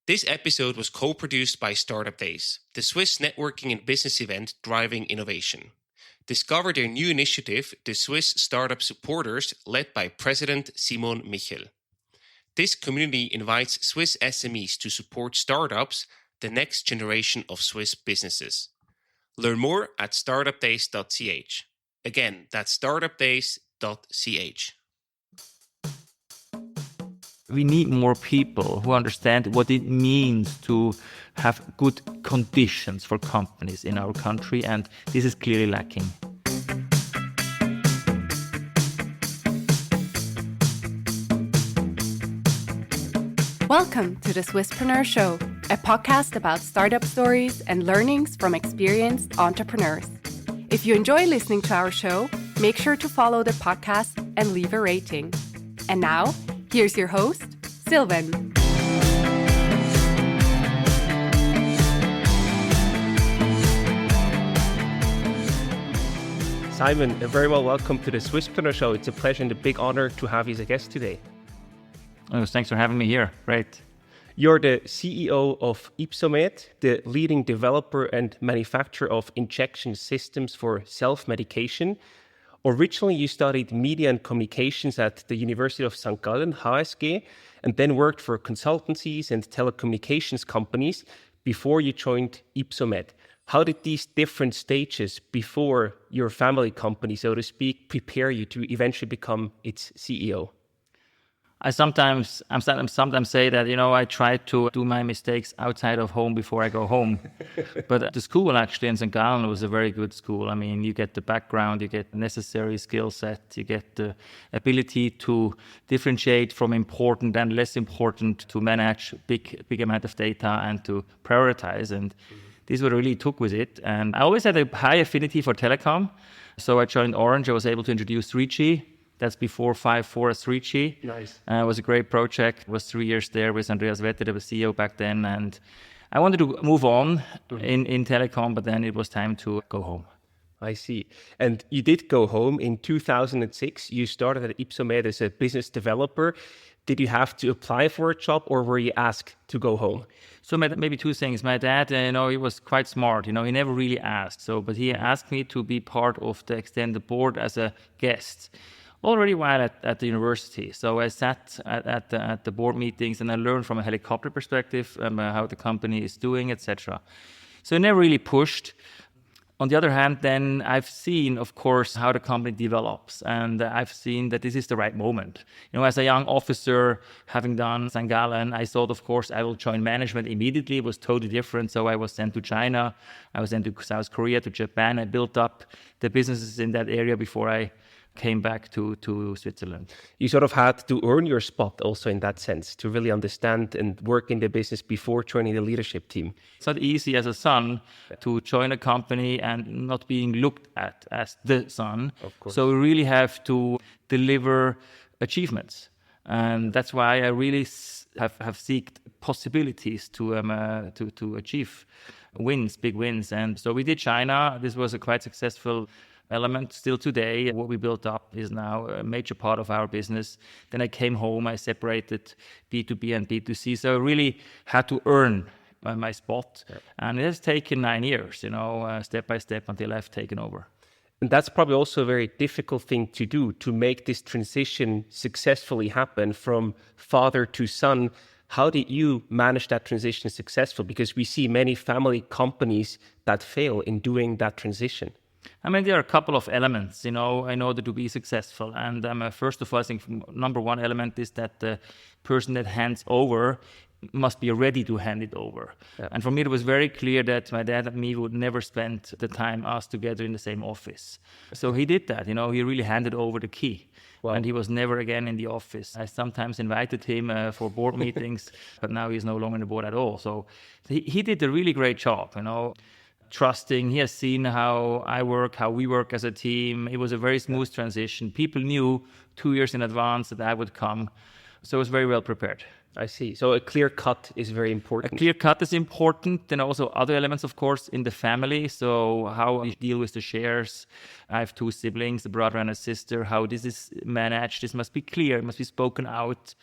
This episode was co-produced by Startup Days, the Swiss networking and business event driving innovation. Discover their new initiative, the Swiss Startup Supporters, led by President Willy Michel. This community invites Swiss SMEs to support startups, the next generation of Swiss businesses. Learn more at startupdays.ch. Again, that's startupdays.ch. We need more people who understand what it means to have good conditions for companies in our country, and this is clearly lacking. Welcome to the Swisspreneur Show, a podcast about startup stories and learnings from experienced entrepreneurs. If you enjoy listening to our show, make sure to follow the podcast and leave a rating. And now, here's your host, Sylvan. Simon, a very well welcome to the Swisspreneur Show. It's a pleasure and a big honor to have you as a guest today. Oh, thanks for having me here. Great. You're the CEO of Ypsomed, the leading developer and manufacturer of injection systems for self-medication. Originally, you studied media and communications at the University of St. Gallen, HSG, and then worked for consultancies and telecommunications companies before you joined Ypsomed. How did these different stages before your family company, so to speak, prepare you to eventually become its CEO? I sometimes say that, I try to do my mistakes outside of home before I go home. But the school actually in St. Gallen was a very good school. I mean, you get the background, you get the necessary skill set, you get the ability to differentiate from important and less important, to manage big amount of data and to prioritize. And this is what I really took with it. And I always had a high affinity for telecom. So I joined Orange. I was able to introduce 3G. That's before 5.4 as 3G. Nice. It was a great project. It was 3 years there with Andreas Vetter, the CEO back then. And I wanted to move on in telecom, but then it was time to go home. I see. And you did go home in 2006. You started at Ypsomed as a business developer. Did you have to apply for a job or were you asked to go home? So maybe two things. My dad, he was quite smart. He never really asked. But he asked me to be part of the extended board as a guest already while at the university. So I sat at the board meetings and I learned from a helicopter perspective how the company is doing, etc. So I never really pushed. On the other hand, then I've seen, of course, how the company develops, and I've seen that this is the right moment. As a young officer, having done St. Gallen, I thought, of course, I will join management immediately. It was totally different. So I was sent to China, I was sent to South Korea, to Japan. I built up the businesses in that area before I came back to Switzerland. You sort of had to earn your spot also in that sense, to really understand and work in the business before joining the leadership team. It's not easy as a son to join a company and not being looked at as the son. Of course. So we really have to deliver achievements. And that's why I really have seeked possibilities to achieve wins, big wins. And so we did China. This was a quite successful element. Still today, what we built up is now a major part of our business. Then I came home, I separated B2B and B2C. So I really had to earn my spot. Yeah. And it has taken 9 years, step by step until I've taken over. And that's probably also a very difficult thing to do, to make this transition successfully happen from father to son. How did you manage that transition successfully? Because we see many family companies that fail in doing that transition. I mean, there are a couple of elements, in order to be successful. And first of all, I think number one element is that the person that hands over must be ready to hand it over. Yeah. And for me, it was very clear that my dad and me would never spend the time us together in the same office. So he did that, he really handed over the key. Wow. And he was never again in the office. I sometimes invited him for board meetings, but now he's no longer in the board at all. So he did a really great job, trusting. He has seen how I work, how we work as a team. It was a very smooth transition. People knew 2 years in advance that I would come. So I was very well prepared. I see. So a clear cut is very A important. clear cut is important, and also other elements, of course, in the family. So how you deal with the shares. I have 2 siblings, a brother and a sister. How this is managed, this must be clear, it must be spoken out.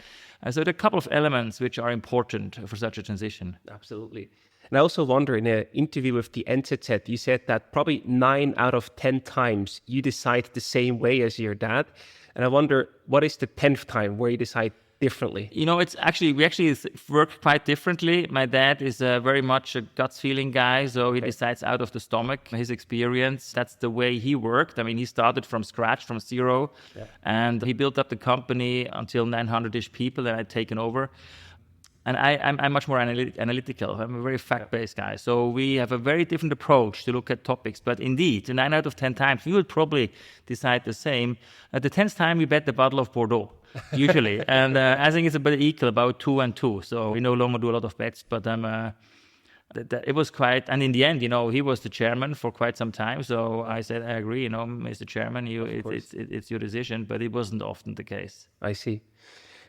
So there are a couple of elements which are important for such a transition. Absolutely. And I also wonder, in an interview with the NZZ, you said that probably 9 out of 10 times you decide the same way as your dad. And I wonder, what is the 10th time where you decide differently? You know, we actually work quite differently. My dad is very much a gut feeling guy, so he decides out of the stomach. His experience, that's the way he worked. I mean, he started from scratch, from zero, and he built up the company until 900-ish people, and I'd taken over. And I'm much more analytical. I'm a very fact-based guy. So we have a very different approach to look at topics. But indeed, 9 out of 10 times, we would probably decide the same. At the 10th time, we bet the bottle of Bordeaux, usually. And I think it's about equal, about 2 and 2. So we no longer do a lot of bets. But it was quite... And in the end, he was the chairman for quite some time. So I said, I agree, Mr. Chairman, it's your decision. But it wasn't often the case. I see.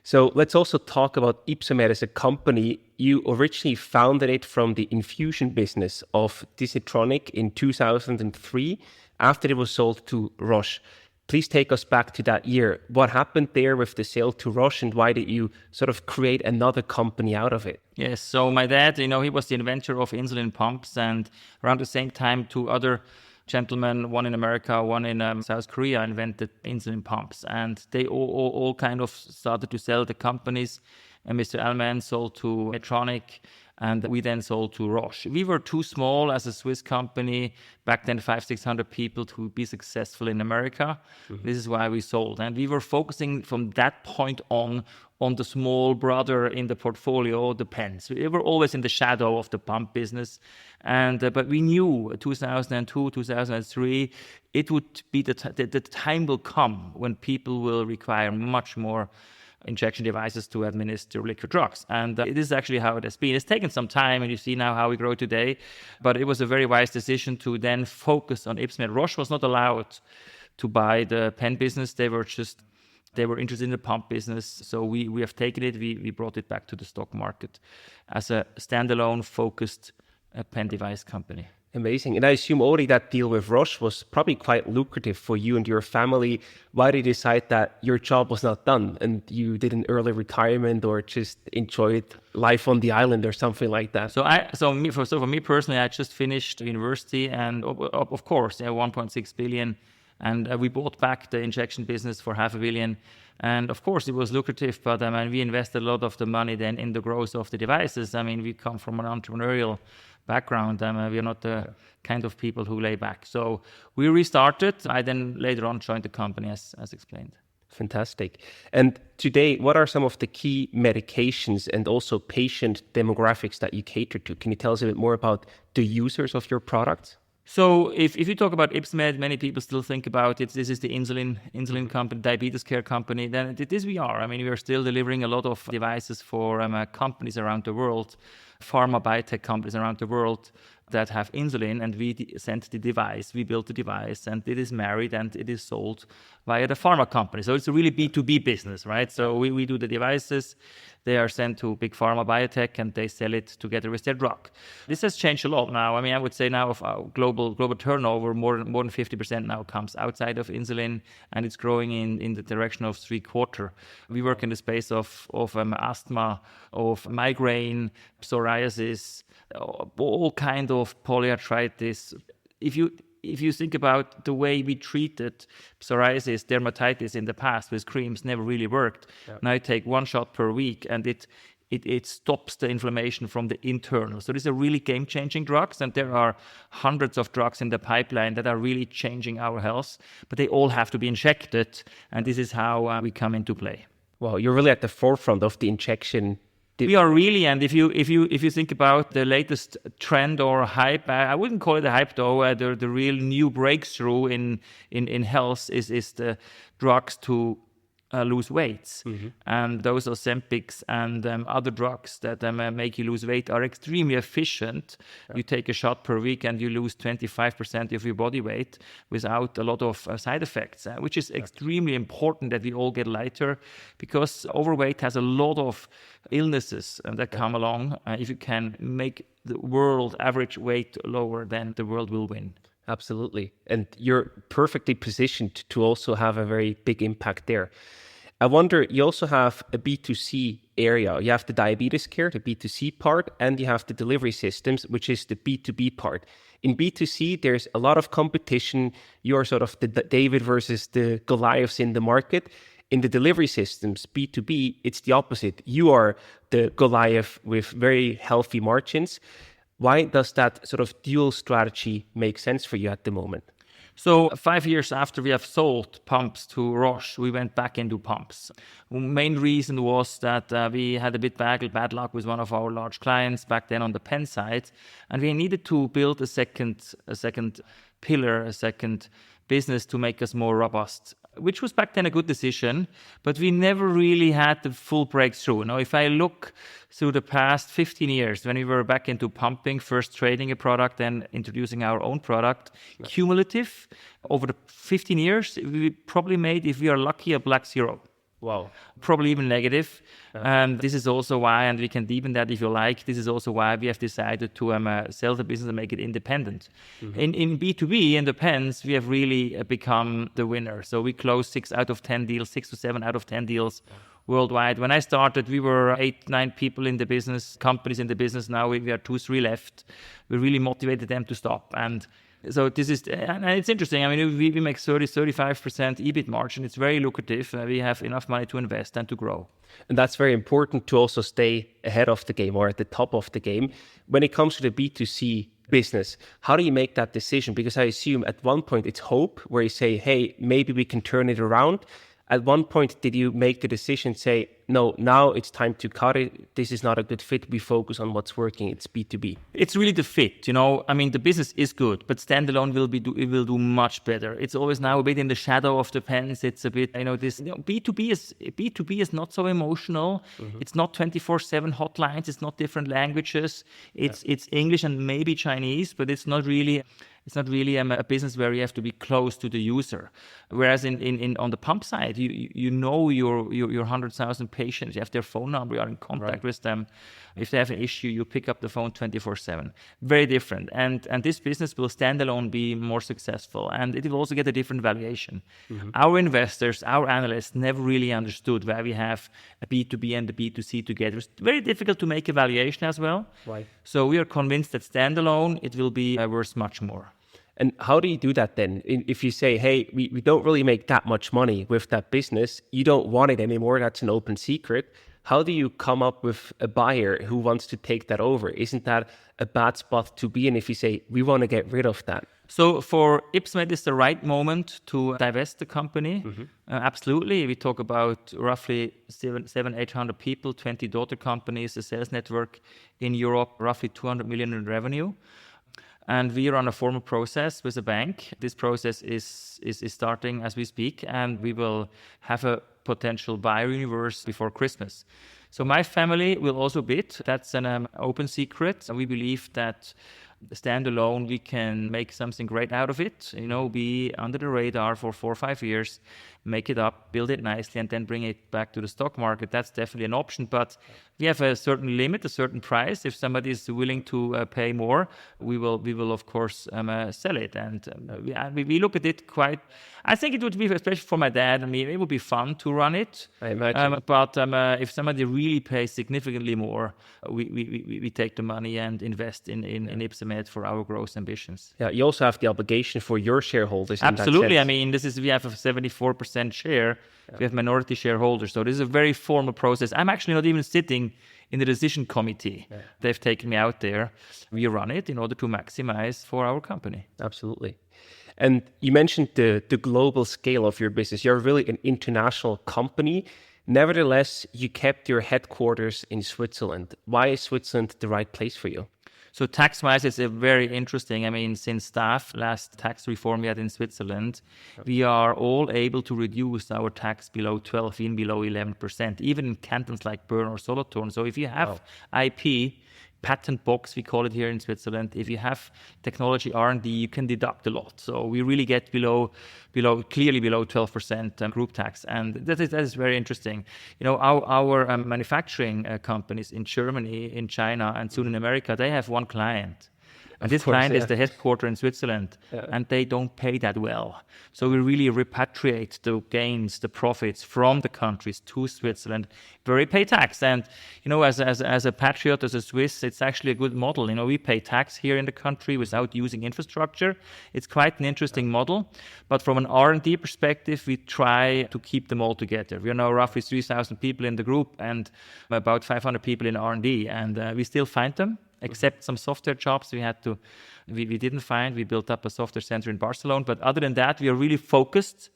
So let's also talk about Ypsomed as a company. You originally founded it from the infusion business of Disetronic in 2003 after it was sold to Roche. Please take us back to that year. What happened there with the sale to Roche, and why did you sort of create another company out of it? Yes, so my dad, he was the inventor of insulin pumps, and around the same time 2 other gentlemen, one in America, one in South Korea, invented insulin pumps, and they all kind of started to sell the companies. And Mr. Allman sold to Medtronic, and we then sold to Roche. We were too small as a Swiss company back then, 500-600 people, to be successful in America. Mm-hmm. This is why we sold, and we were focusing from that point on the small brother in the portfolio, the pens. We were always in the shadow of the pump business, and but we knew 2002, 2003, it would be the time will come when people will require much more injection devices to administer liquid drugs. And it is actually how it has been. It's taken some time, and you see now how we grow today, but it was a very wise decision to then focus on Ypsomed. Roche was not allowed to buy the pen business. They were interested in the pump business. So we have taken it, we brought it back to the stock market as a standalone focused pen device company. Amazing. And I assume already that deal with Roche was probably quite lucrative for you and your family. Why did you decide that your job was not done and you did an early retirement or just enjoyed life on the island or something like that? So for me personally, I just finished university, and of course, 1.6 billion. And we bought back the injection business for $500 million. And of course, it was lucrative, but we invested a lot of the money then in the growth of the devices. We come from an entrepreneurial background. We are not the kind of people who lay back. So we restarted. I then later on joined the company as explained. Fantastic. And today, what are some of the key medications and also patient demographics that you cater to? Can you tell us a bit more about the users of your products? So if you talk about Ypsomed, many people still think about it. This is the insulin company, diabetes care company. Then it is we are. We are still delivering a lot of devices for companies around the world, pharma, biotech companies around the world that have insulin, and we sent the device, we built the device, and it is married and it is sold via the pharma company. So it's a really B2B business, right? So we do the devices, they are sent to big pharma, biotech, and they sell it together with their drug. This has changed a lot now. I would say now of our global turnover, more than 50% now comes outside of insulin, and it's growing in the direction of 3/4. We work in the space of asthma, of migraine, psoriasis, all kind of polyarthritis. If you think about the way we treated psoriasis, dermatitis in the past with creams, never really worked. Yeah. Now you take 1 shot per week, and it stops the inflammation from the internal. So these are really game-changing drugs, and there are hundreds of drugs in the pipeline that are really changing our health, but they all have to be injected, and this is how we come into play. Well, you're really at the forefront of the injection. We are really, and if you think about the latest trend or hype, I wouldn't call it a hype though. The real new breakthrough in health is the drugs to lose weight. And those Ozempics and other drugs that make you lose weight are extremely efficient. You take a shot per week and you lose 25% of your body weight without a lot of side effects, which is extremely important that we all get lighter, because overweight has a lot of illnesses that come along. If you can make the world average weight lower, then the world will win. Absolutely. And you're perfectly positioned to also have a very big impact there. I wonder, you also have a B2C area. You have the diabetes care, the B2C part, and you have the delivery systems, which is the B2B part. In B2C, there's a lot of competition. You're sort of the David versus the Goliaths in the market. In the delivery systems, B2B, it's the opposite. You are the Goliath with very healthy margins. Why does that sort of dual strategy make sense for you at the moment? So 5 years after we have sold pumps to Roche, we went back into pumps. Main reason was that we had a bit bad luck with one of our large clients back then on the pen side, and we needed to build a second pillar, a second business to make us more robust, which was back then a good decision, but we never really had the full breakthrough. Now, if I look through the past 15 years, when we were back into pumping, first trading a product, then introducing our own product, cumulative, over the 15 years, we probably made, if we are lucky, a black zero. Wow. Probably even negative. And this is also why, and we can deepen that if you like, this is also why we have decided to sell the business and make it independent. In B2B, in the pens, we have really become the winner. So we closed 6 out of 10 deals, 6 to 7 out of 10 deals worldwide. When I started, we were 8, 9 people in the business, companies in the business. Now we are 2, 3 left. We really motivated them to stop. And so this is, and it's interesting. I mean, we make 35% EBIT margin. It's very lucrative. We have enough money to invest and to grow. And that's very important to also stay ahead of the game or at the top of the game. When it comes to the B2C business, how do you make that decision? Because I assume at one point it's hope, where you say, hey, maybe we can turn it around. At one point, did you make the decision, say, no, now it's time to cut it. This is not a good fit. We focus on what's working. It's B2B. It's really the fit, you know. I mean, the business is good, but standalone will do much better. It's always now a bit in the shadow of the pens. It's a bit, B2B is not so emotional. It's not 24/7 hotlines. It's not different languages. It's English and maybe Chinese, but it's not really. It's not really a business where you have to be close to the user. Whereas in on the pump side, you know your 100,000 patients. You have their phone number. You are in contact with them. If they have an issue, you pick up the phone 24/7. Very different. And this business will standalone be more successful, and it will also get a different valuation. Our investors, our analysts, never really understood why we have a B2B and a B2C together. It's very difficult to make a valuation as well. Right. So we are convinced that standalone, it will be worth much more. And how do you do that then? If you say, hey, we don't really make that much money with that business, you don't want it anymore, that's an open secret. How do you come up with a buyer who wants to take that over? Isn't that a bad spot to be in if you say, we want to get rid of that? So for Ypsomed, it's the right moment to divest the company. Absolutely. We talk about roughly 800 people, 20 daughter companies, a sales network in Europe, roughly 200 million in revenue. And we are on a formal process with a bank. This process is starting as we speak, and we will have a potential buyer universe before Christmas. So my family will also bid. That's an open secret. We believe that standalone, we can make something great out of it, be under the radar for 4 or 5 years, make it up, build it nicely, and then bring it back to the stock market. That's definitely an option, but we have a certain limit, a certain price. If somebody is willing to pay more, we will of course sell it. And we look at it quite. I think it would be, especially for my dad and me, it would be fun to run it. I imagine. But if somebody really pays significantly more, we take the money and invest in Ypsomed for our growth ambitions. Yeah, you also have the obligation for your shareholders. Absolutely. I mean, we have a 74% share. Yeah. We have minority shareholders. So this is a very formal process. I'm actually not even sitting in the decision committee. Yeah. They've taken me out there. We run it in order to maximize for our company. Absolutely. And you mentioned the global scale of your business. You're really an international company. Nevertheless, you kept your headquarters in Switzerland. Why is Switzerland the right place for you? So tax-wise, it's a very interesting. I mean, since staff last tax reform we had in Switzerland, we are all able to reduce our tax below 12, even below 11%, even in cantons like Bern or Solothurn. So if you have IP, patent box, we call it here in Switzerland. If you have technology R&D, you can deduct a lot. So we really get clearly below 12% group tax, and that is very interesting. You know, our manufacturing companies in Germany, in China, and soon in America, they have one client. And this client is the headquarter in Switzerland, and they don't pay that well. So we really repatriate the gains, the profits from the countries to Switzerland, where we pay tax. And, you know, as a patriot, as a Swiss, it's actually a good model. You know, we pay tax here in the country without using infrastructure. It's quite an interesting model. But from an R&D perspective, we try to keep them all together. We are now roughly 3,000 people in the group and about 500 people in R&D, and we still find them. Except some software jobs we didn't find. We built up a software center in Barcelona. But other than that, we are really focused.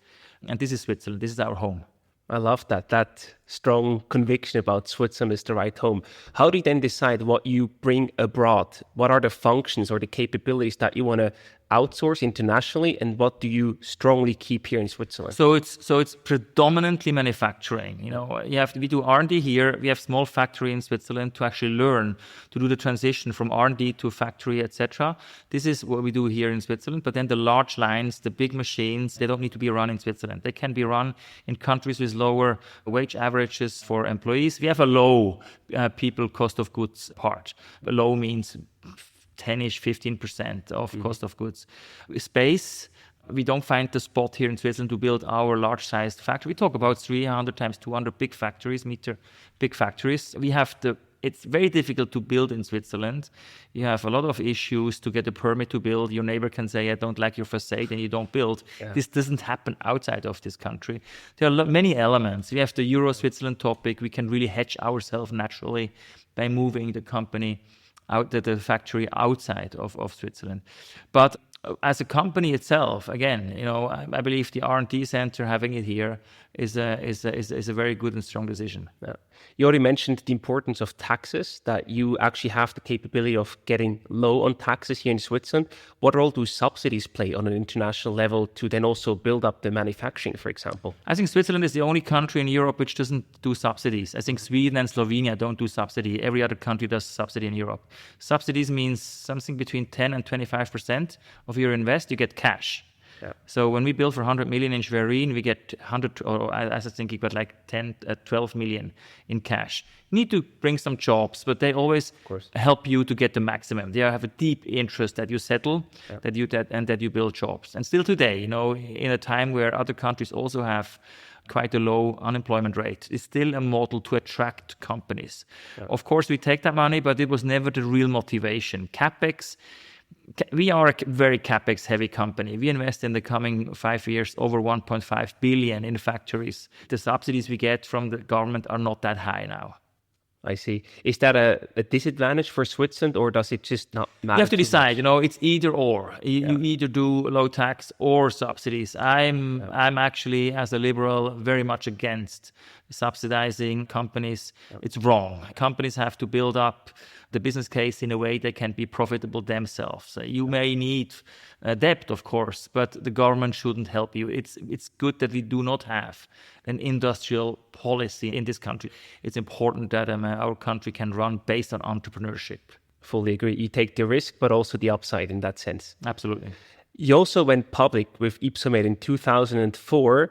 And this is Switzerland. This is our home. I love that strong conviction about Switzerland is the right home. How do you then decide what you bring abroad? What are the functions or the capabilities that you want to outsource internationally, and what do you strongly keep here in Switzerland? So it's predominantly manufacturing. You know, we do R&D here. We have small factory in Switzerland to actually learn to do the transition from R&D to factory, etc. This is what we do here in Switzerland. But then the large lines, the big machines, they don't need to be run in Switzerland. They can be run in countries with lower wage averages for employees. We have a low people cost of goods part. Low means 10-ish, 15% of cost of goods. Space, we don't find the spot here in Switzerland to build our large-sized factory. We talk about 300 times 200 big factories. It's very difficult to build in Switzerland. You have a lot of issues to get a permit to build. Your neighbor can say, I don't like your facade, and you don't build. Yeah. This doesn't happen outside of this country. There are many elements. We have the Euro-Switzerland topic. We can really hedge ourselves naturally by moving the company out the factory outside of Switzerland. But as a company itself, again, you know, I believe the R&D center having it here is a very good and strong decision. Yeah. You already mentioned the importance of taxes, that you actually have the capability of getting low on taxes here in Switzerland. What role do subsidies play on an international level to then also build up the manufacturing, for example? I think Switzerland is the only country in Europe which doesn't do subsidies. I think Sweden and Slovenia don't do subsidy. Every other country does subsidy in Europe. Subsidies means something between 10 and 25% of your invest, you get cash. Yeah. So when we build for 100 million in Schwerin, we get 100, or as I think, but like 12 million in cash. You need to bring some jobs, but they always help you to get the maximum. They have a deep interest that you settle, that you build jobs. And still today, you know, in a time where other countries also have quite a low unemployment rate, it's still a model to attract companies. Yeah. Of course, we take that money, but it was never the real motivation. CapEx. We are a very CapEx heavy company. We invest in the coming 5 years over 1.5 billion in factories. The subsidies we get from the government are not that high now. I see. Is that a disadvantage for Switzerland, or does it just not matter? You have to decide, you know, it's either or. You either do low tax or subsidies. I'm actually, as a liberal, very much against subsidizing companies. It's wrong. Companies have to build up the business case in a way they can be profitable themselves. You may need debt, of course, but the government shouldn't help you. It's good that we do not have an industrial policy in this country. It's important that our country can run based on entrepreneurship. Fully agree. You take the risk, but also the upside in that sense. Absolutely. You also went public with Ypsomed in 2004.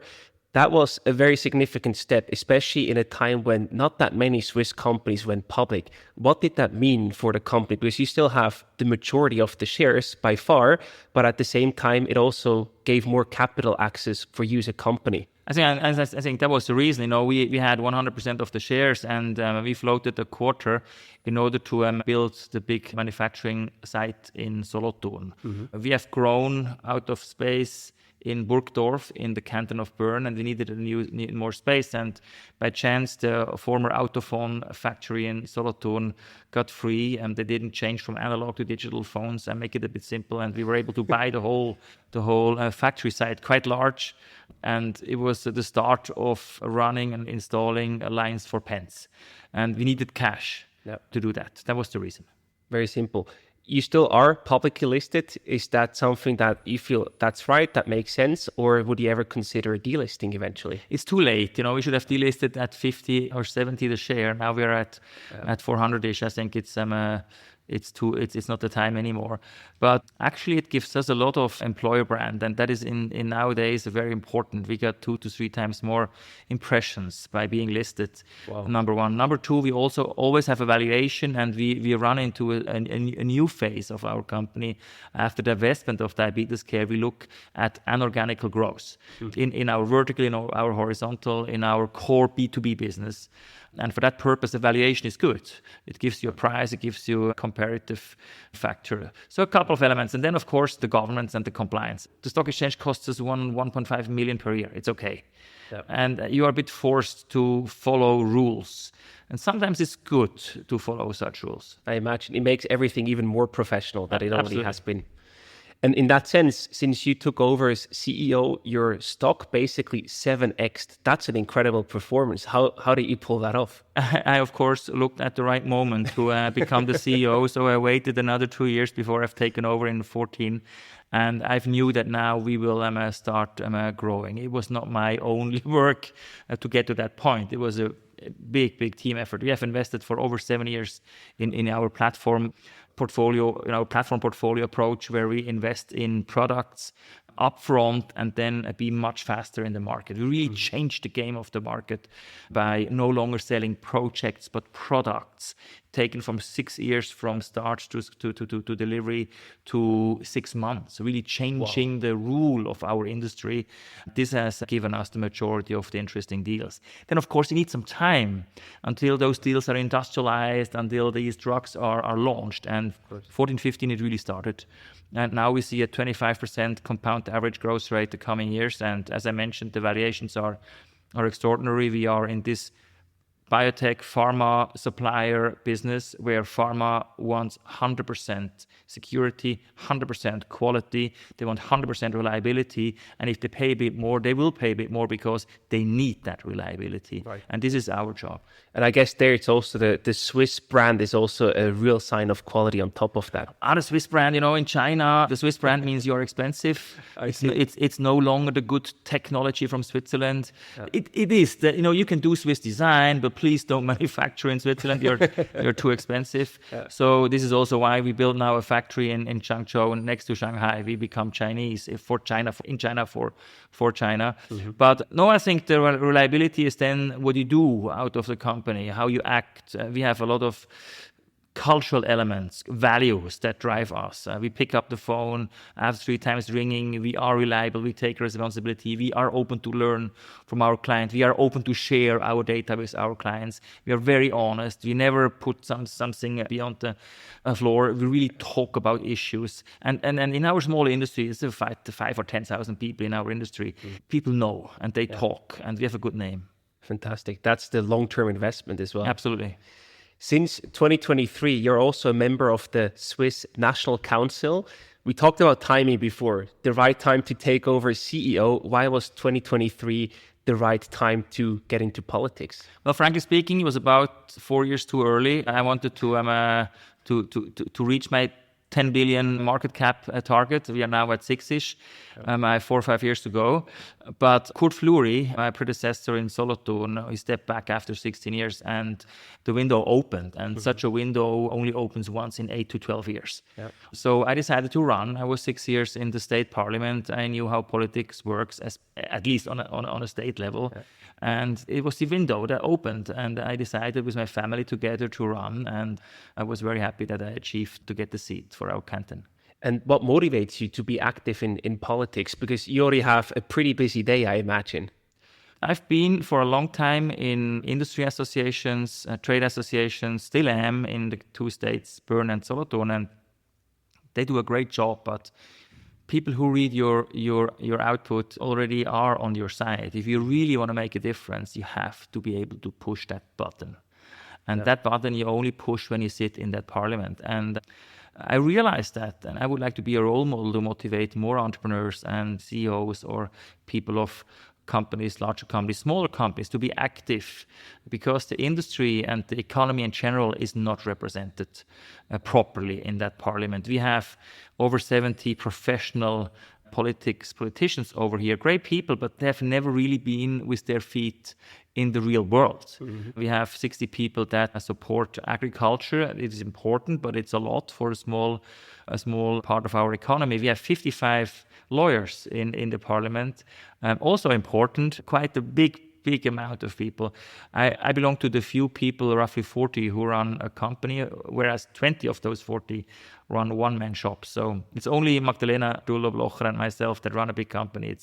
That was a very significant step, especially in a time when not that many Swiss companies went public. What did that mean for the company? Because you still have the majority of the shares by far, but at the same time, it also gave more capital access for you as a company. I think that was the reason. You know, we had 100% of the shares, and we floated a quarter in order to build the big manufacturing site in Solothurn. Mm-hmm. We have grown out of space in Burgdorf in the canton of Bern, and we needed more space. And by chance, the former Autophone factory in Solothurn got free, and they didn't change from analog to digital phones and make it a bit simple. And we were able to buy the whole factory site, quite large. And it was the start of running and installing lines for pens. And we needed cash to do that. That was the reason. Very simple. You still are publicly listed. Is that something that you feel that's right, that makes sense? Or would you ever consider delisting eventually? It's too late. We should have delisted at 50 or 70 the share. Now we're at 400-ish. I think it's not the time anymore. But actually it gives us a lot of employer brand, and that is in nowadays very important. We got 2 to 3 times more impressions by being listed. Wow. Number one. Number two, we also always have a valuation, and we run into a new phase of our company. After the divestment of diabetes care, we look at anorganical growth in our vertical, in our horizontal, in our core B2B business. And for that purpose, the valuation is good. It gives you a price, it gives you a comparative factor. So a couple of elements. And then, of course, the governance and the compliance. The stock exchange costs us 1.5 million per year. It's okay. Yep. And you are a bit forced to follow rules. And sometimes it's good to follow such rules. I imagine it makes everything even more professional than it already has been. And in that sense, since you took over as CEO, your stock basically 7x'd. That's an incredible performance. How did you pull that off? I, of course, looked at the right moment to become the CEO. So I waited another 2 years before I've taken over in 2014. And I've knew that now we will start growing. It was not my only work to get to that point. It was a big team effort. We have invested for over 7 years in our platform portfolio, in our platform portfolio approach, where we invest in products upfront and then be much faster in the market. We really changed the game of the market by no longer selling projects but products, taken from 6 years from start to delivery to 6 months, really changing the rule of our industry. This has given us the majority of the interesting deals. Then, of course, you need some time until those deals are industrialized, until these drugs are launched. And 14, 15, it really started. And now we see a 25% compound average growth rate the coming years. And as I mentioned, the valuations are extraordinary. We are in this biotech pharma supplier business where pharma wants 100% security, 100% quality. They want 100% reliability. And if they pay a bit more, they will pay a bit more because they need that reliability. Right. And this is our job. And I guess there it's also the Swiss brand is also a real sign of quality on top of that. The Swiss brand, in China, the Swiss brand means you're expensive. It's no longer the good technology from Switzerland. Yeah. It is that, you can do Swiss design, but please don't manufacture in Switzerland. You're too expensive. Yeah. So this is also why we build now a factory in Changzhou next to Shanghai. We become Chinese for China, in China for China. Mm-hmm. But no, I think the reliability is then what you do out of the company, how you act. We have a lot of cultural elements, values that drive us. We pick up the phone after 3 times ringing. We are reliable. We take responsibility. We are open to learn from our client. We are open to share our data with our clients. We are very honest. We never put something beyond the floor. We really talk about issues. And in our small industry, it's 5 or 10,000 people in our industry. People know and they talk, and we have a good name. Fantastic. That's the long-term investment as well. Absolutely. Since 2023, you're also a member of the Swiss National Council. We talked about timing before, the right time to take over CEO. Why was 2023 the right time to get into politics? Well, frankly speaking, it was about 4 years too early. I wanted to reach my 10 billion market cap target. We are now at 6-ish. I have 4 or 5 years to go. But Kurt Fleury, my predecessor in Solothurn, he stepped back after 16 years and the window opened. And such a window only opens once in 8 to 12 years. Yep. So I decided to run. I was 6 years in the state parliament. I knew how politics works, at least on a state level. Yep. And it was the window that opened, and I decided with my family together to run, and I was very happy that I achieved to get the seat for our canton. And what motivates you to be active in politics? Because you already have a pretty busy day, I imagine. I've been for a long time in industry associations, trade associations, still am in the 2 states, Bern and Solothurn, and they do a great job, but people who read your output already are on your side. If you really want to make a difference, you have to be able to push that button. And that button you only push when you sit in that parliament. And I realized that, and I would like to be a role model to motivate more entrepreneurs and CEOs or people of companies, larger companies, smaller companies to be active, because the industry and the economy in general is not represented properly in that parliament. We have over 70 professional politicians over here, great people, but they have never really been with their feet in the real world. We have 60 people that support agriculture. It is important, but it's a lot for a small part of our economy. We have 55 lawyers in the parliament. Also important, quite a big amount of people. I belong to the few people, roughly 40, who run a company, whereas 20 of those 40 run one-man shops. So it's only Magdalena Dullo-Blocher and myself that run a big company.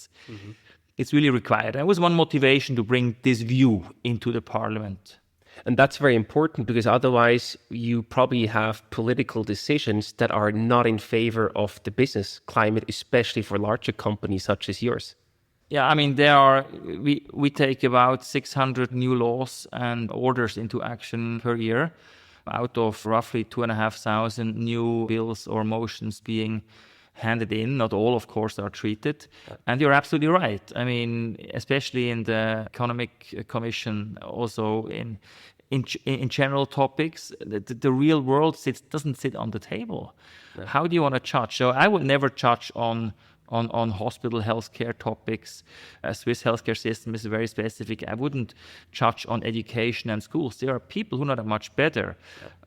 It's really required. That was one motivation to bring this view into the parliament. And that's very important, because otherwise you probably have political decisions that are not in favor of the business climate, especially for larger companies such as yours. Yeah, I mean, we take about 600 new laws and orders into action per year, out of roughly 2,500 new bills or motions being handed in. Not all, of course, are treated. And you're absolutely right. I mean, especially in the Economic Commission, also in general topics, the real world doesn't sit on the table. Yeah. How do you want to judge? So I would never judge on hospital healthcare topics. Swiss healthcare system is very specific. I wouldn't judge on education and schools. There are people who know that much better,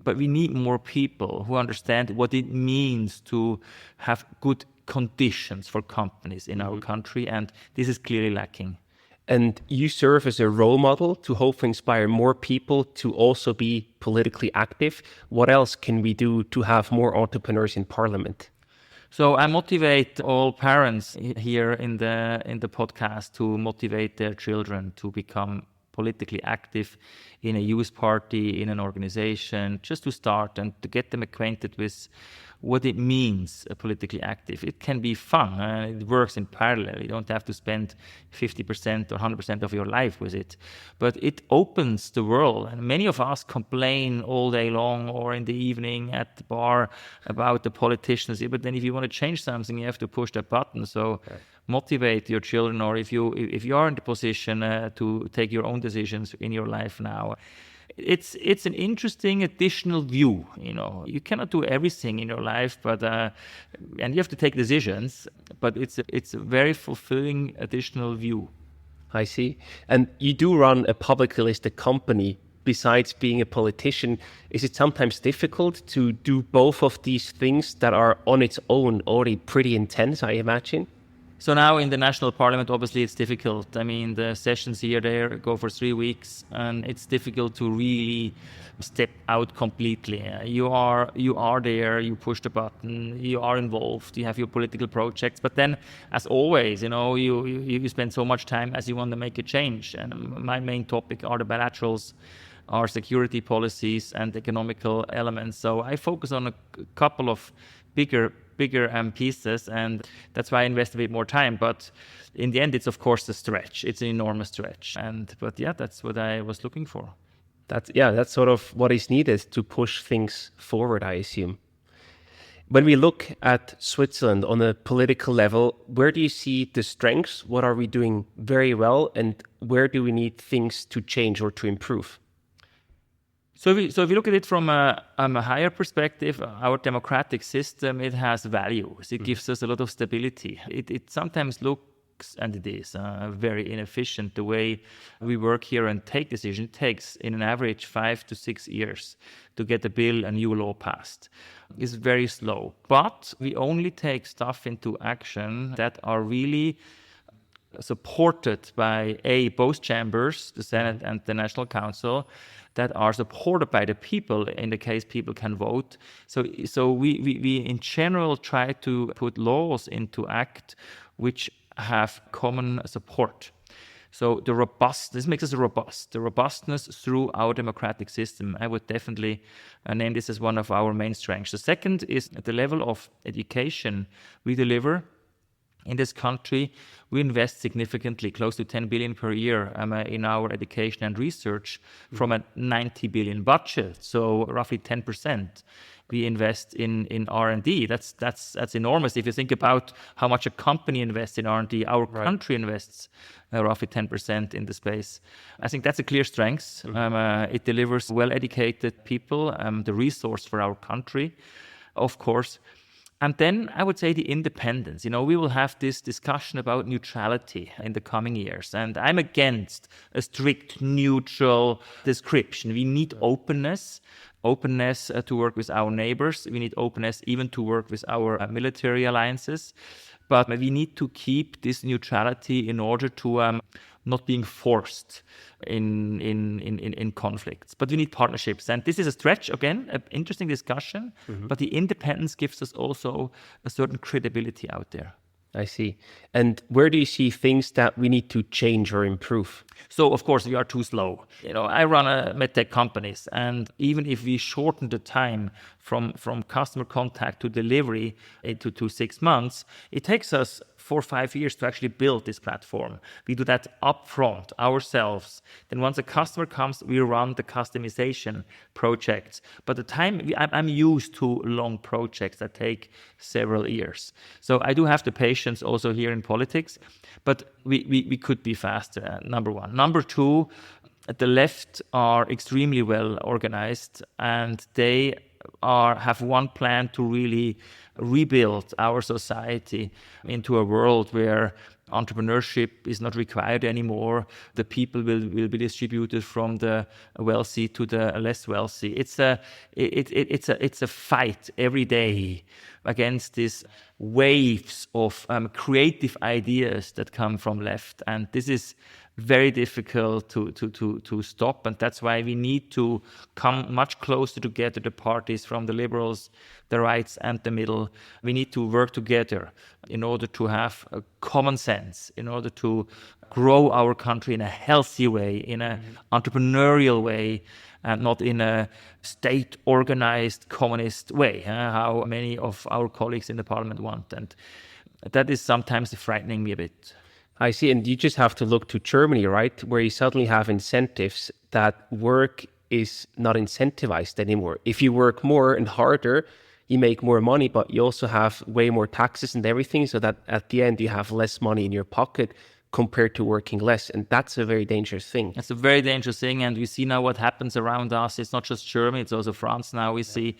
but we need more people who understand what it means to have good conditions for companies in our country, and this is clearly lacking. And you serve as a role model to hopefully inspire more people to also be politically active. What else can we do to have more entrepreneurs in parliament? So I motivate all parents here in the podcast to motivate their children to become politically active in a youth party, in an organization, just to start and to get them acquainted with what it means, politically active. It can be fun. It works in parallel. You don't have to spend 50% or 100% of your life with it. But it opens the world. And many of us complain all day long or in the evening at the bar about the politicians. But then if you want to change something, you have to push that button. So motivate your children, or if you are in the position to take your own decisions in your life now. It's an interesting additional view. You cannot do everything in your life, but and you have to take decisions. But it's a very fulfilling additional view. I see. And you do run a publicly listed company. Besides being a politician, is it sometimes difficult to do both of these things that are on its own already pretty intense, I imagine? So now in the national parliament, obviously it's difficult. I mean, the sessions here, there go for 3 weeks, and it's difficult to really step out completely. You are there, you push the button, you are involved, you have your political projects. But then, as always, you spend so much time as you want to make a change. And my main topic are the bilaterals, our security policies and economical elements. So I focus on a couple of bigger pieces, and that's why I invest a bit more time. But in the end, it's of course a stretch. It's an enormous stretch. But that's what I was looking for. That's sort of what is needed to push things forward, I assume. When we look at Switzerland on a political level, where do you see the strengths? What are we doing very well, and where do we need things to change or to improve? So if you look at it from a higher perspective, our democratic system, it has values. It gives us a lot of stability. It sometimes looks, and it is, very inefficient, the way we work here and take decisions. It takes, in an average, 5 to 6 years to get a bill, a new law passed. It's very slow. But we only take stuff into action that are really supported by both chambers, the Senate and the National Council, that are supported by the people, in the case people can vote. So we in general try to put laws into act which have common support. So this makes us robust. The robustness through our democratic system, I would definitely name this as one of our main strengths. The second is the level of education we deliver. In this country, we invest significantly, close to 10 billion per year in our education and research from a 90 billion budget, so roughly 10%. we invest in R&D. That's enormous. If you think about how much a company invests in R&D, our country invests roughly 10% in the space. I think that's a clear strength. It delivers well-educated people, the resource for our country, of course. And then I would say the independence. We will have this discussion about neutrality in the coming years. And I'm against a strict neutral description. We need openness to work with our neighbors. We need openness even to work with our military alliances. But we need to keep this neutrality in order to not being forced in conflicts. But we need partnerships. And this is a stretch, again, an interesting discussion. But the independence gives us also a certain credibility out there. I see. And where do you see things that we need to change or improve? So, of course, we are too slow. I run a Medtech companies, and even if we shorten the time from customer contact to delivery to 6 months, it takes us 4 or 5 years to actually build this platform. We do that upfront ourselves. Then once a customer comes, we run the customization projects. But the time, I'm used to long projects that take several years. So I do have the patience also here in politics, but we could be faster, number one. Number two, the left are extremely well organized, and they have one plan to really rebuild our society into a world where entrepreneurship is not required anymore. The people will be distributed from the wealthy to the less wealthy. It's a fight every day against these waves of creative ideas that come from left, and this is very difficult to stop, and that's why we need to come much closer together, the parties from the liberals, the rights and the middle. We need to work together in order to have a common sense, in order to grow our country in a healthy way, in an entrepreneurial way, and not in a state-organized communist way, how many of our colleagues in the parliament want. And that is sometimes frightening me a bit. I see. And you just have to look to Germany, right? Where you suddenly have incentives that work is not incentivized anymore. If you work more and harder, you make more money, but you also have way more taxes and everything, so that at the end you have less money in your pocket compared to working less. And that's a very dangerous thing. That's a very dangerous thing. And we see now what happens around us. It's not just Germany, it's also France now. We see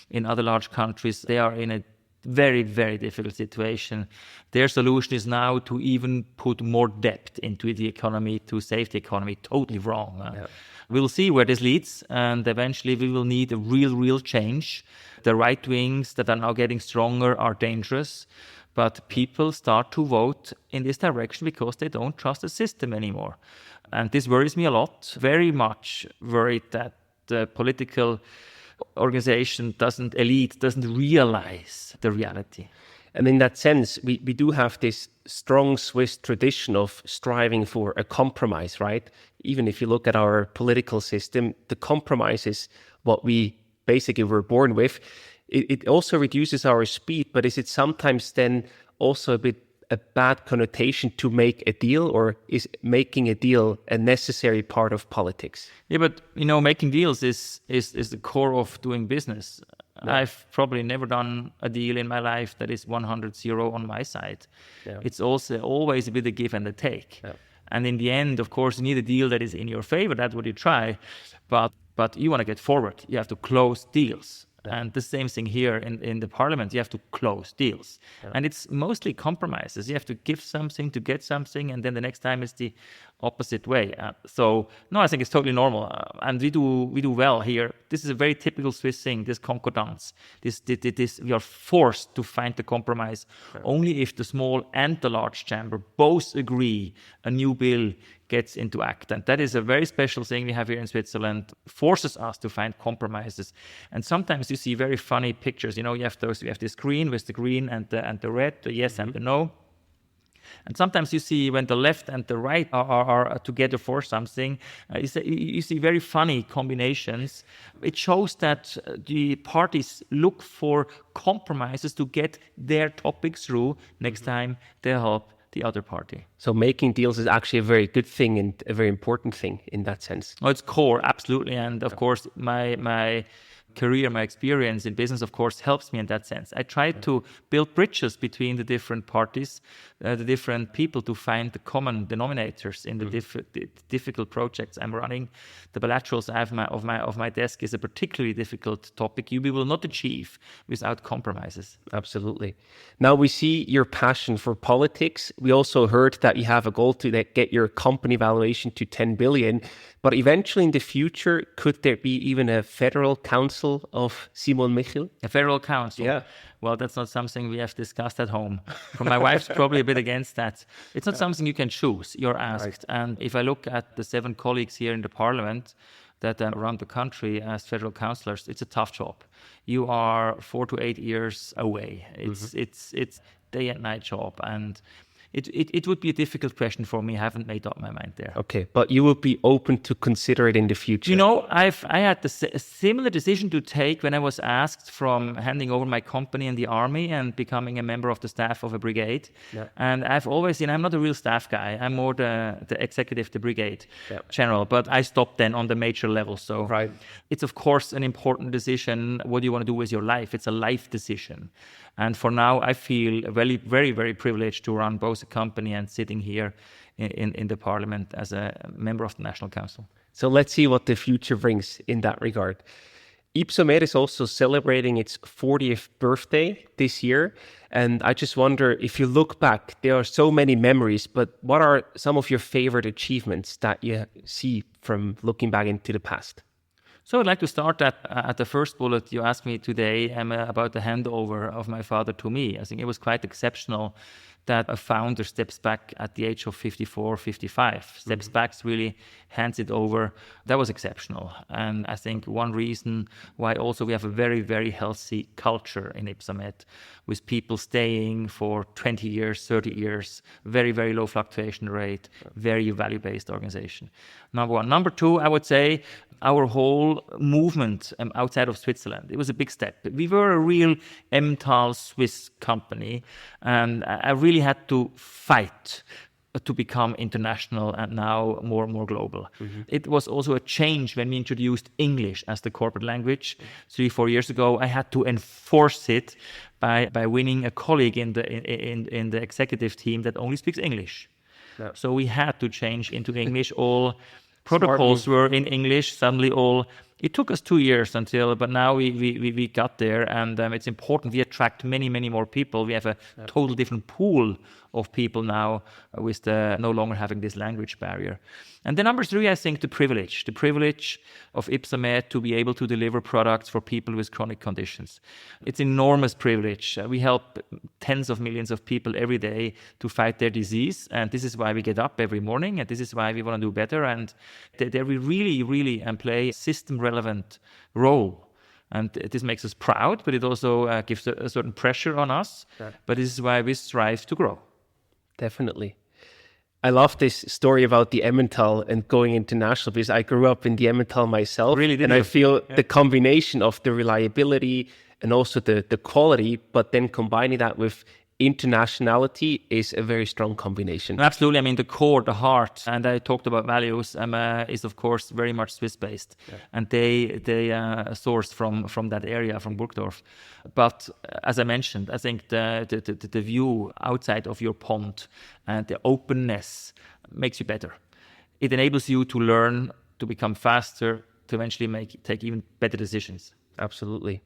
in other large countries, they are in a very, very difficult situation. Their solution is now to even put more debt into the economy to save the economy. Totally wrong. We'll see where this leads, and eventually we will need a real change. The right wings that are now getting stronger are dangerous, but people start to vote in this direction because they don't trust the system anymore. And this worries me a lot, very much worried that the political organization doesn't realize the reality. And in that sense, we do have this strong Swiss tradition of striving for a compromise, right? Even if you look at our political system, the compromise is what we basically were born with. It also reduces our speed, but is it sometimes then also a bad connotation to make a deal, or is making a deal a necessary part of politics? Yeah, but making deals is the core of doing business. Yeah. I've probably never done a deal in my life that is 100-0 on my side. Yeah. It's also always a bit of give and a take. Yeah. And in the end, of course, you need a deal that is in your favor. That's what you try. But you want to get forward. You have to close deals. And the same thing here in the parliament, you have to close deals. Yeah. And it's mostly compromises. You have to give something to get something, and then the next time it's the opposite way. So I think it's totally normal. And we do well here. This is a very typical Swiss thing, this concordance. This we are forced to find the compromise. Yeah. Only if the small and the large chamber both agree a new bill gets into act. And that is a very special thing we have here in Switzerland, forces us to find compromises. And sometimes you see very funny pictures. You have this screen with the green and the red, the yes and the no. And sometimes you see when the left and the right are together for something, you see very funny combinations. It shows that the parties look for compromises to get their topics through. Next time they help the other party. So making deals is actually a very good thing and a very important thing in that sense. Oh, it's core, absolutely. And of course, my career, my experience in business, of course, helps me in that sense. I try to build bridges between the different parties, the different people, to find the common denominators in the difficult projects I'm running. The bilaterals I have of my desk is a particularly difficult topic we will not achieve without compromises. Absolutely. Now we see your passion for politics. We also heard that you have a goal to get your company valuation to 10 billion. But eventually in the future, could there be even a federal council of Willy Michel? A federal council? Yeah. Well, that's not something we have discussed at home. My wife's probably a bit against that. It's not something you can choose. You're asked. Right. And if I look at the 7 colleagues here in the parliament that run the country as federal councillors, it's a tough job. You are 4 to 8 years away. It's day and night job. And it would be a difficult question for me. I haven't made up my mind there. Okay, but you would be open to consider it in the future? You know, I had a similar decision to take when I was asked from handing over my company in the army and becoming a member of the staff of a brigade. Yeah. And I've always, I'm not a real staff guy. I'm more the executive, the brigade general. But I stopped then on the major level. So it's, of course, an important decision. What do you want to do with your life? It's a life decision. And for now, I feel very, very, very privileged to run both a company and sitting here in the parliament as a member of the National Council. So let's see what the future brings in that regard. Ypsomed is also celebrating its 40th birthday this year. And I just wonder, if you look back, there are so many memories, but what are some of your favorite achievements that you see from looking back into the past? So I'd like to start at the first bullet you asked me today about the handover of my father to me. I think it was quite exceptional that a founder steps back at the age of 54, 55, steps back, really hands it over. That was exceptional. And I think one reason why also we have a very, very healthy culture in Ypsomed, with people staying for 20 years, 30 years, very, very low fluctuation rate, very value-based organization. Number one. Number two, I would say, our whole movement outside of Switzerland. It was a big step. We were a real Emmental Swiss company, and I really had to fight to become international and now more and more global. It was also a change when we introduced English as the corporate language 3-4 years ago. I had to enforce it by winning a colleague in the executive team that only speaks English. Yeah. So we had to change into English. All protocols were in English, suddenly all. It took us 2 years but now we got there, and it's important. We attract many, many more people. We have a total different pool of people now with no longer having this language barrier. And then number three, I think the privilege of Ypsomed to be able to deliver products for people with chronic conditions. It's enormous privilege. We help tens of millions of people every day to fight their disease, and this is why we get up every morning, and this is why we want to do better, and there we really, really play a system-relevant role. And this makes us proud, but it also gives a certain pressure on us. Yeah. But this is why we strive to grow. Definitely. I love this story about the Emmental and going international, because I grew up in the Emmental myself. Really, did and you? I feel the combination of the reliability and also the quality, but then combining that with internationality is a very strong combination. Absolutely. I mean, the core, the heart, and I talked about values, is of course very much Swiss-based, and they source from that area, from Burgdorf. But as I mentioned, I think the view outside of your pond and the openness makes you better. It enables you to learn, to become faster, to eventually take even better decisions. Absolutely.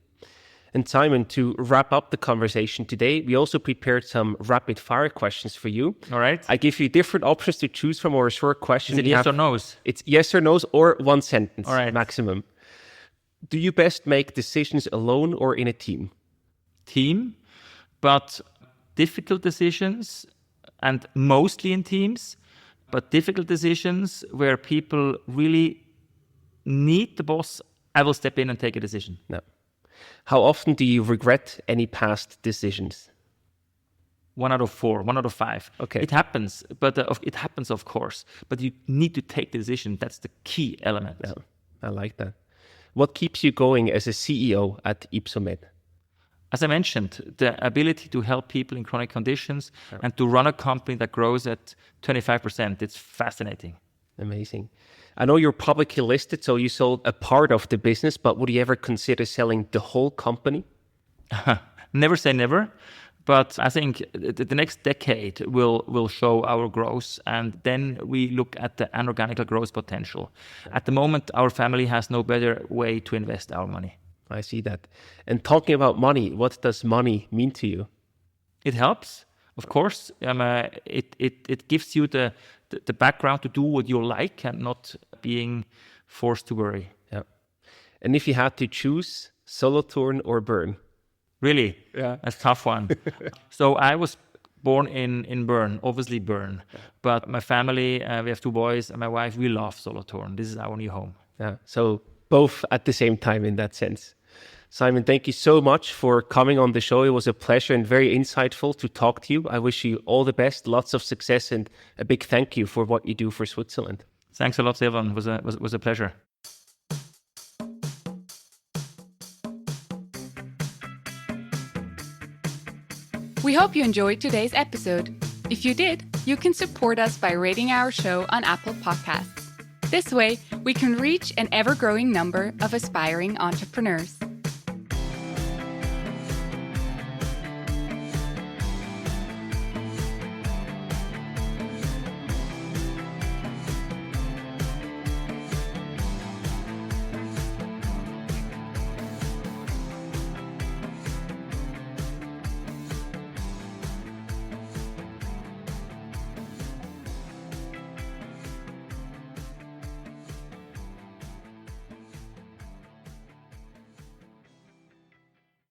And Simon, to wrap up the conversation today, we also prepared some rapid fire questions for you. All right. I give you different options to choose from, or a short question. Is it yes or no's? It's yes or no's, or one sentence. All right. Maximum. Do you best make decisions alone or in a team? Team, but difficult decisions, and mostly in teams, but difficult decisions where people really need the boss, I will step in and take a decision. No. How often do you regret any past decisions? 1 out of 4, 1 out of 5. Okay. It happens, but it happens, of course. But you need to take the decision. That's the key element. Yeah, I like that. What keeps you going as a CEO at Ypsomed? As I mentioned, the ability to help people in chronic conditions and to run a company that grows at 25%. It's fascinating. Amazing. I know you're publicly listed, so you sold a part of the business, but would you ever consider selling the whole company? Never say never, but I think the next decade will show our growth, and then we look at the inorganic growth potential. At the moment, our family has no better way to invest our money. I see that. And talking about money, what does money mean to you? It helps, of course. It gives you the background to do what you like and not being forced to worry. Yeah. And if you had to choose Solothurn or Bern? Really? Yeah. That's a tough one. So I was born in Bern, obviously Bern. Yeah. But my family, we have 2 boys, and my wife, we love Solothurn. This is our new home. Yeah. So both at the same time in that sense. Simon, thank you so much for coming on the show. It was a pleasure and very insightful to talk to you. I wish you all the best, lots of success, and a big thank you for what you do for Switzerland. Thanks a lot, Silvan. It was a pleasure. We hope you enjoyed today's episode. If you did, you can support us by rating our show on Apple Podcasts. This way, we can reach an ever-growing number of aspiring entrepreneurs.